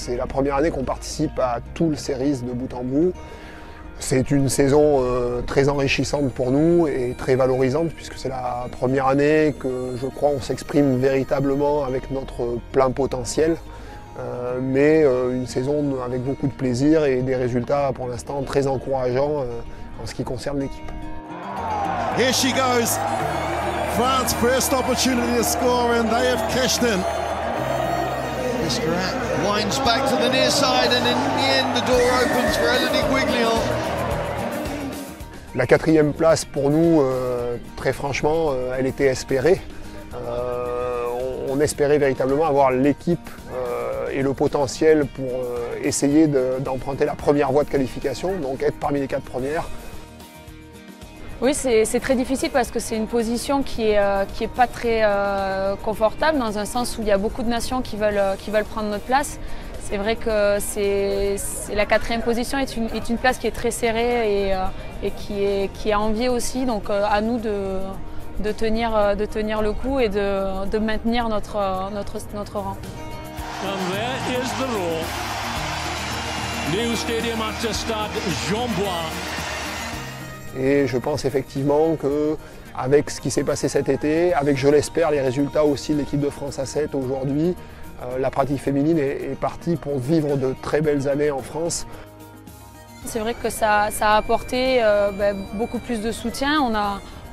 c'est la première année qu'on participe à tout le Series de bout en bout. C'est une saison très enrichissante pour nous et très valorisante puisque c'est la première année que je crois on s'exprime véritablement avec notre plein potentiel. Mais une saison avec beaucoup de plaisir et des résultats pour l'instant très encourageants en ce qui concerne l'équipe. Here she goes. France first opportunity to score and they have cashed in. Biscarat winds back to the near side and in the end the door opens for Elodie Guiglion. La 4e place pour nous, très franchement, elle était espérée. On espérait véritablement avoir l'équipe et le potentiel pour essayer d'emprunter la première voie de qualification, donc être parmi les 4 premières. Oui, c'est très difficile parce que c'est une position qui est pas très confortable dans un sens où il y a beaucoup de nations qui veulent prendre notre place. C'est vrai que la 4e position est une place qui est très serrée et qui est enviée aussi. Donc à nous de tenir le coup et de maintenir notre rang. And there is the roar. New stadium at the stade Jean-Bois. Et je pense effectivement qu'avec ce qui s'est passé cet été, avec je l'espère les résultats aussi de l'équipe de France A7 aujourd'hui, la pratique féminine est partie pour vivre de très belles années en France. C'est vrai que ça a apporté beaucoup plus de soutien.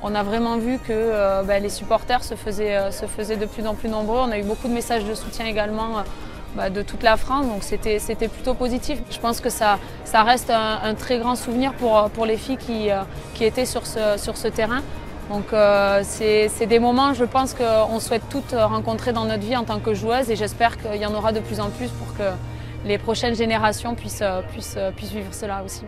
On a vraiment vu que les supporters se faisaient de plus en plus nombreux. On a eu beaucoup de messages de soutien également de toute la France, donc c'était plutôt positif. Je pense que ça reste un très grand souvenir pour les filles qui étaient sur ce terrain. Donc c'est des moments, je pense, qu'on souhaite toutes rencontrer dans notre vie en tant que joueuses et j'espère qu'il y en aura de plus en plus pour que les prochaines générations puissent vivre cela aussi.